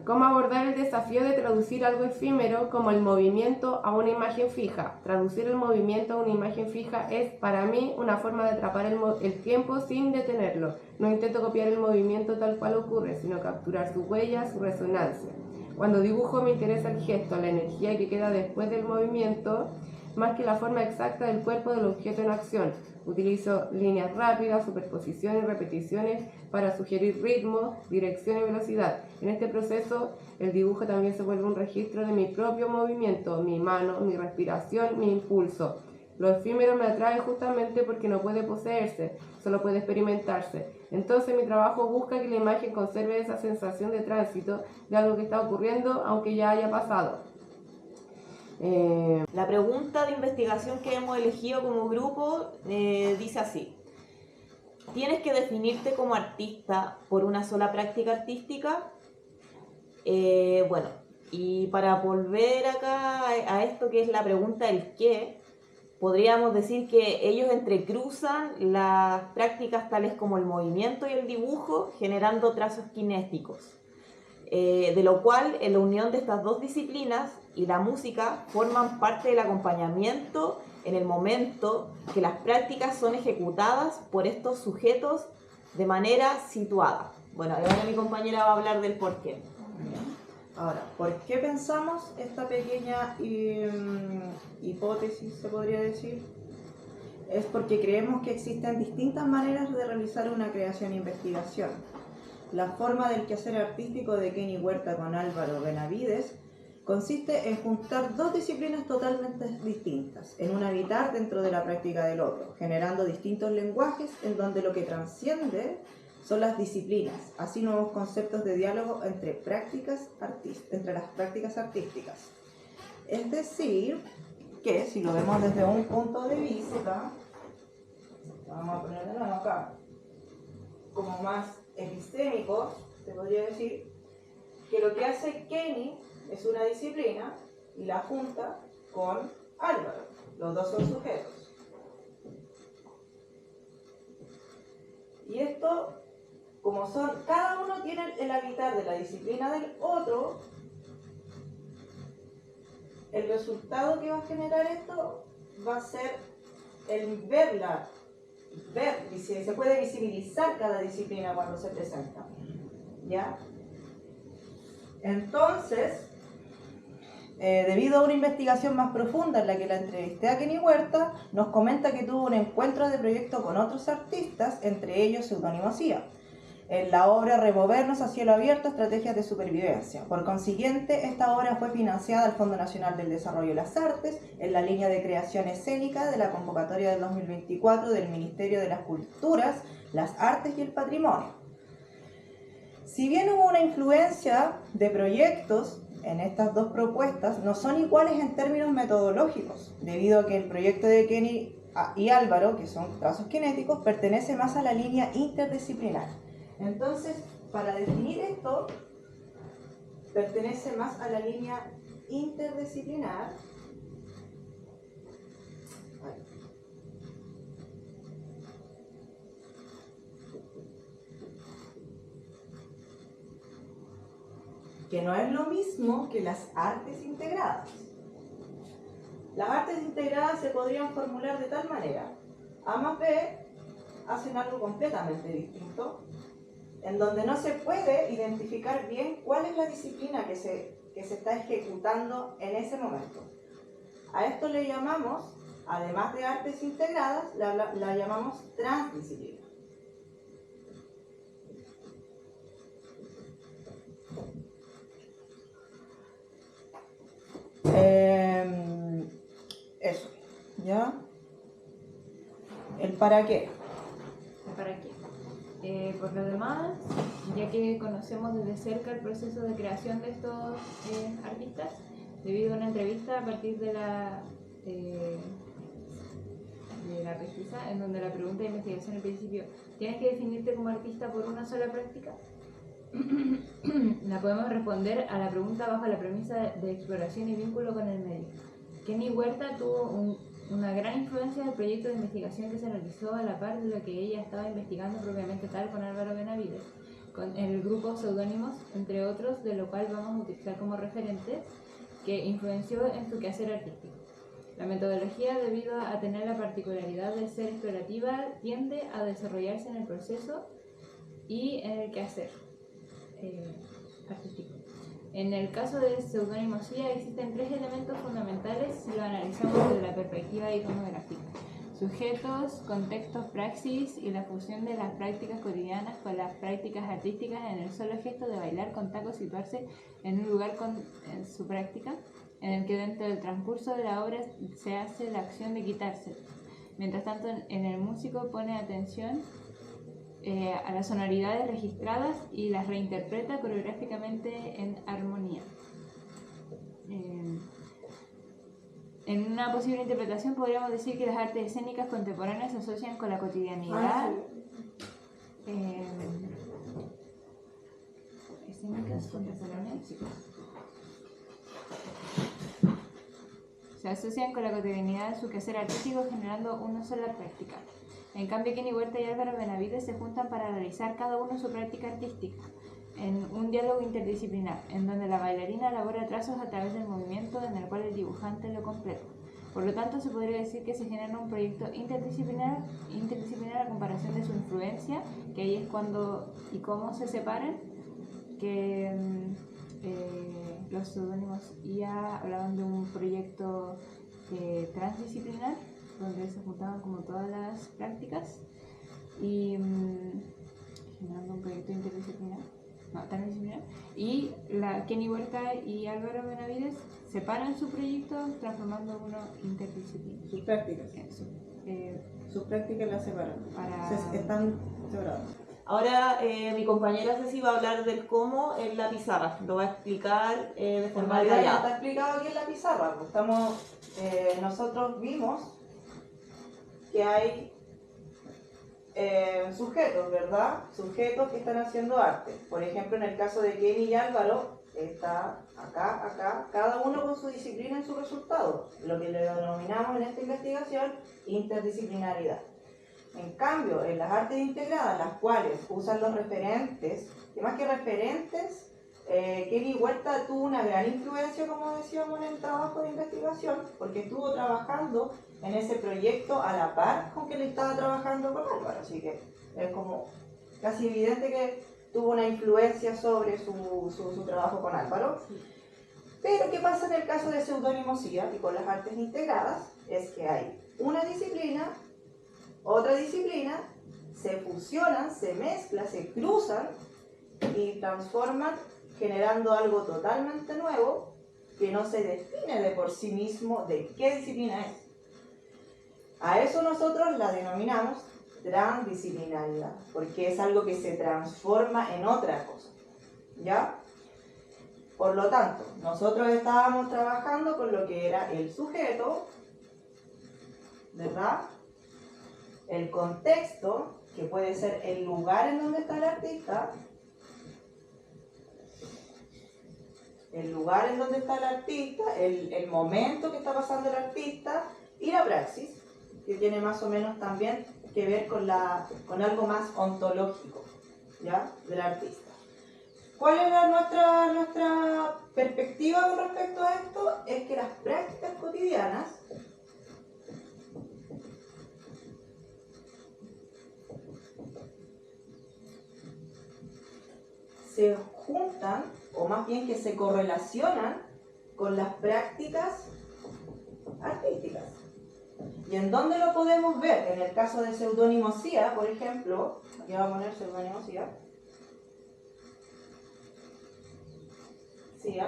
¿Cómo abordar el desafío de traducir algo efímero como el movimiento a una imagen fija? Traducir el movimiento a una imagen fija es, para mí, una forma de atrapar el tiempo sin detenerlo. No intento copiar el movimiento tal cual ocurre, sino capturar su huella, su resonancia. Cuando dibujo me interesa el gesto, la energía que queda después del movimiento, más que la forma exacta del cuerpo del objeto en acción. Utilizo líneas rápidas, superposiciones y repeticiones para sugerir ritmo, dirección y velocidad. En este proceso, el dibujo también se vuelve un registro de mi propio movimiento, mi mano, mi respiración, mi impulso. Lo efímero me atrae justamente porque no puede poseerse, solo puede experimentarse. Entonces mi trabajo busca que la imagen conserve esa sensación de tránsito, de algo que está ocurriendo, aunque ya haya pasado. La pregunta de investigación que hemos elegido como grupo dice así: ¿tienes que definirte como artista por una sola práctica artística? Bueno, y para volver acá a esto que es la pregunta del qué, podríamos decir que ellos entrecruzan las prácticas tales como el movimiento y el dibujo, generando trazos kinésticos. De lo cual, en la unión de estas dos disciplinas y la música forman parte del acompañamiento en el momento que las prácticas son ejecutadas por estos sujetos de manera situada. Bueno, ahora mi compañera va a hablar del porqué. Ahora, ¿por qué pensamos esta pequeña hipótesis, se podría decir? Es porque creemos que existen distintas maneras de realizar una creación e investigación. La forma del quehacer artístico de Kenny Huerta con Álvaro Benavides consiste en juntar dos disciplinas totalmente distintas, en un habitar dentro de la práctica del otro, generando distintos lenguajes en donde lo que trasciende son las disciplinas, así nuevos conceptos de diálogo entre las prácticas artísticas. Es decir, que si lo vemos desde un punto de vista, vamos a poner de nuevo acá, como más epistémico, se podría decir, que lo que hace Kenny es una disciplina y la junta con Álvaro. Los dos son sujetos. Y esto, como son, cada uno tiene el habitar de la disciplina del otro, el resultado que va a generar esto va a ser el verla, se puede visibilizar cada disciplina cuando se presenta, ¿ya? Entonces, debido a una investigación más profunda en la que la entrevisté a Kenny Huerta, nos comenta que tuvo un encuentro de proyecto con otros artistas, entre ellos Seudónimo Cía, en la obra Removernos a cielo abierto, estrategias de supervivencia. Por consiguiente, esta obra fue financiada al Fondo Nacional del Desarrollo de las Artes en la línea de creación escénica de la convocatoria del 2024 del Ministerio de las Culturas, las Artes y el Patrimonio. Si bien hubo una influencia de proyectos en estas dos propuestas, no son iguales en términos metodológicos, debido a que el proyecto de Kenny y Álvaro, que son trazos kinéticos, pertenece más a la línea interdisciplinar. Entonces, para definir esto, pertenece más a la línea interdisciplinar. Que no es lo mismo que las artes integradas. Las artes integradas se podrían formular de tal manera: A más B hacen algo completamente distinto, en donde no se puede identificar bien cuál es la disciplina que se está ejecutando en ese momento. A esto le llamamos, además de artes integradas, la llamamos transdisciplina. Eso, ¿ya? ¿El para qué? ¿Para qué? Por lo demás, ya que conocemos desde cerca el proceso de creación de estos artistas, debido a una entrevista a partir de la pesquisa, en donde la pregunta de investigación al principio, ¿tienes que definirte como artista por una sola práctica? La podemos responder a la pregunta bajo la premisa de exploración y vínculo con el medio. Kenny Huerta tuvo una gran influencia del proyecto de investigación que se realizó a la par de lo que ella estaba investigando propiamente tal con Álvaro Benavides. con el grupo Pseudónimos, entre otros, de lo cual vamos a utilizar como referentes, que influenció en su quehacer artístico. La metodología, debido a tener la particularidad de ser explorativa, tiende a desarrollarse en el proceso y en el quehacer artístico. En el caso de pseudonimosía existen tres elementos fundamentales si lo analizamos desde la perspectiva iconográfica: sujetos, contextos, praxis y la fusión de las prácticas cotidianas con las prácticas artísticas en el solo gesto de bailar con tacos, situarse en un lugar con su práctica, en el que dentro del transcurso de la obra se hace la acción de quitarse. Mientras tanto, en el músico pone atención a las sonoridades registradas y las reinterpreta coreográficamente en armonía. En una posible interpretación podríamos decir que las artes escénicas contemporáneas se asocian con la cotidianidad. Escénicas contemporáneas se asocian con la cotidianidad de su quehacer artístico, generando una sola práctica. En cambio, Kenny Huerta y Álvaro Benavides se juntan para realizar cada uno su práctica artística, en un diálogo interdisciplinar, en donde la bailarina elabora trazos a través del movimiento en el cual el dibujante lo completa. Por lo tanto, se podría decir que se genera un proyecto interdisciplinar a comparación de su influencia, que ahí es cuando y cómo se separan, que los pseudónimos ya hablaban de un proyecto transdisciplinar, donde se juntaban como todas las prácticas y generando un proyecto interdisciplinar, transdisciplinar, y la Kenny Huerta y Álvaro Benavides separan su proyecto transformando uno interdisciplinar. Sus prácticas. Sus prácticas las separan. Están separadas. Ahora mi compañera Ceci va a hablar del cómo en la pizarra. Lo va a explicar de forma Ya detallada. está explicado aquí en la pizarra. Pues nosotros vimos que hay sujetos, ¿verdad? Sujetos que están haciendo arte. Por ejemplo, en el caso de Kenny y Álvaro, está acá, cada uno con su disciplina en su resultado, lo que le denominamos en esta investigación interdisciplinaridad. En cambio, en las artes integradas, las cuales usan los referentes, y más que referentes, Kenny Huerta tuvo una gran influencia, como decíamos, en el trabajo de investigación, porque estuvo trabajando en ese proyecto a la par con que le estaba trabajando con Álvaro, así que es como casi evidente que tuvo una influencia sobre su trabajo con Álvaro. Pero ¿qué pasa en el caso de pseudonimosía y con las artes integradas? Es que hay una disciplina, otra disciplina, se fusionan, se mezclan, se cruzan y transforman, generando algo totalmente nuevo que no se define de por sí mismo de qué disciplina es. A eso nosotros la denominamos transdisciplinaridad, porque es algo que se transforma en otra cosa, ¿ya? Por lo tanto, nosotros estábamos trabajando con lo que era el sujeto, ¿verdad? El contexto, que puede ser el lugar en donde está el artista, el lugar en donde está el artista, el momento que está pasando el artista, y la praxis, que tiene más o menos también que ver con algo más ontológico, ¿ya? Del artista. ¿Cuál era nuestra perspectiva con respecto a esto? Es que las prácticas cotidianas se juntan, o más bien que se correlacionan con las prácticas artísticas. ¿Y en dónde lo podemos ver? En el caso de pseudonimosía, por ejemplo, aquí voy a poner pseudonimosía. ¿Sí?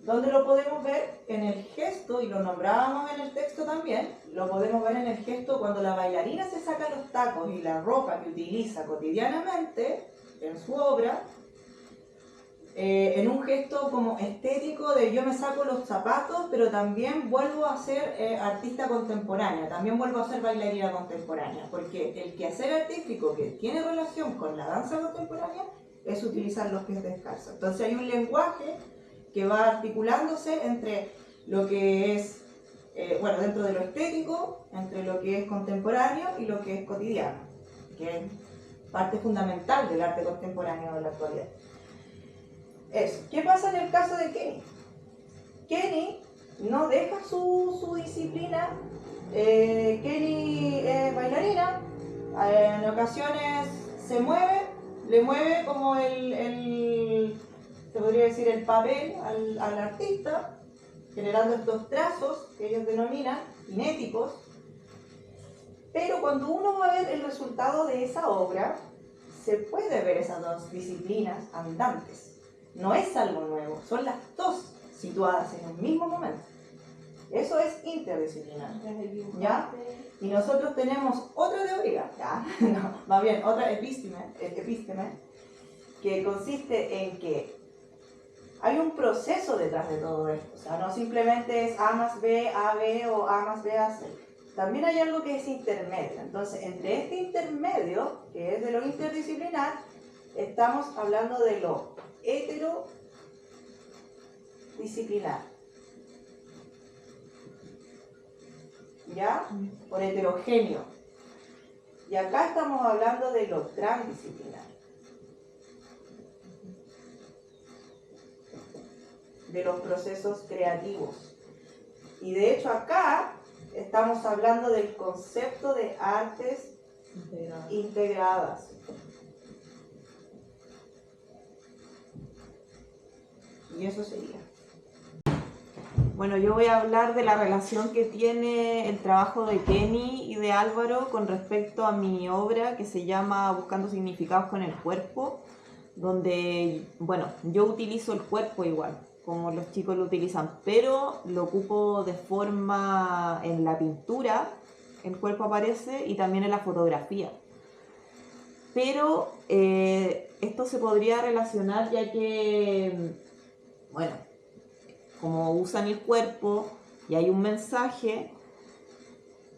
¿Dónde lo podemos ver? En el gesto, y lo nombrábamos en el texto también, lo podemos ver en el gesto cuando la bailarina se saca los tacos y la ropa que utiliza cotidianamente en su obra, en un gesto como estético de yo me saco los zapatos, pero también vuelvo a ser artista contemporánea, también vuelvo a ser bailarina contemporánea, porque el quehacer artístico que tiene relación con la danza contemporánea es utilizar los pies descalzos. Entonces hay un lenguaje que va articulándose entre lo que es, dentro de lo estético, entre lo que es contemporáneo y lo que es cotidiano, que es parte fundamental del arte contemporáneo de la actualidad. ¿Qué pasa en el caso de Kenny? Kenny no deja su disciplina. Kenny es bailarina, en ocasiones le mueve como se podría decir el papel al artista, generando estos trazos que ellos denominan cinéticos. Pero cuando uno va a ver el resultado de esa obra, se puede ver esas dos disciplinas andantes. No es algo nuevo, son las dos situadas en un mismo momento. Eso es interdisciplinar, ¿ya? Y nosotros tenemos otra teoría, ¿ya? No, más bien otra epísteme, que consiste en que hay un proceso detrás de todo esto. O sea, no simplemente es A más B, AB o A más B, AC. También hay algo que es intermedio. Entonces, entre este intermedio, que es de lo interdisciplinar, estamos hablando de lo heterodisciplinar. ¿Ya? Por heterogéneo. Y acá estamos hablando de lo transdisciplinar. De los procesos creativos. Y de hecho acá estamos hablando del concepto de artes integradas. Y eso sería. Bueno, yo voy a hablar de la relación que tiene el trabajo de Kenny y de Álvaro con respecto a mi obra que se llama Buscando significados con el cuerpo, donde, bueno, yo utilizo el cuerpo igual, como los chicos lo utilizan, pero lo ocupo de forma en la pintura, el cuerpo aparece, y también en la fotografía. Pero esto se podría relacionar ya que, bueno, como usan el cuerpo y hay un mensaje,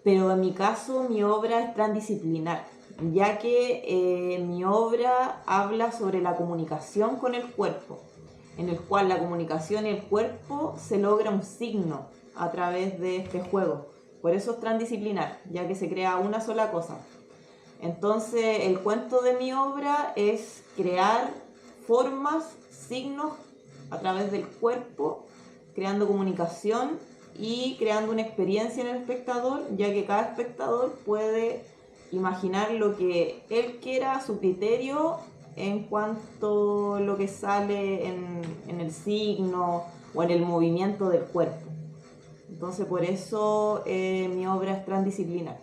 pero en mi caso mi obra es transdisciplinar, ya que mi obra habla sobre la comunicación con el cuerpo, en el cual la comunicación y el cuerpo se logra un signo a través de este juego. Por eso es transdisciplinar, ya que se crea una sola cosa. Entonces el cuento de mi obra es crear formas, signos a través del cuerpo, creando comunicación y creando una experiencia en el espectador, ya que cada espectador puede imaginar lo que él quiera a su criterio en cuanto a lo que sale en el signo o en el movimiento del cuerpo. Entonces por eso mi obra es transdisciplinar.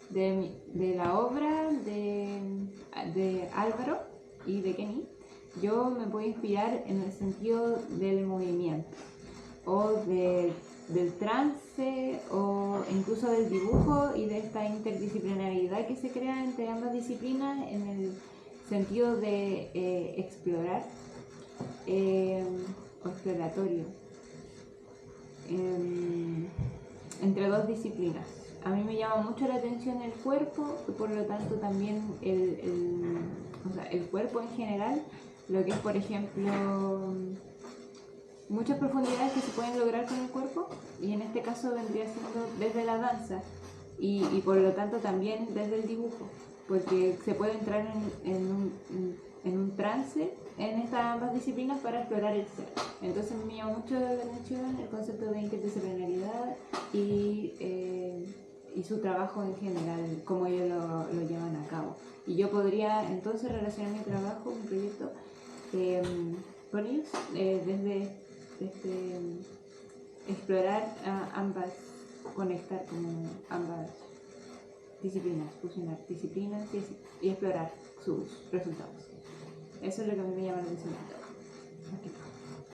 De la obra de Álvaro y de Kenny, yo me puedo inspirar en el sentido del movimiento o del trance o incluso del dibujo y de esta interdisciplinariedad que se crea entre ambas disciplinas en el sentido de explorar o exploratorio entre dos disciplinas. A mí me llama mucho la atención el cuerpo y por lo tanto también el cuerpo en general, lo que es por ejemplo muchas profundidades que se pueden lograr con el cuerpo, y en este caso vendría siendo desde la danza y por lo tanto también desde el dibujo, porque se puede entrar en un trance en estas ambas disciplinas para explorar el ser. Entonces me llama mucho la atención el concepto de interdisciplinaridad y su trabajo en general, cómo ellos lo llevan a cabo. Y yo podría entonces relacionar mi trabajo, mi proyecto, con ellos, desde explorar ambas, conectar como ambas disciplinas, fusionar disciplinas y explorar sus resultados. Eso es lo que a mí me llama la atención.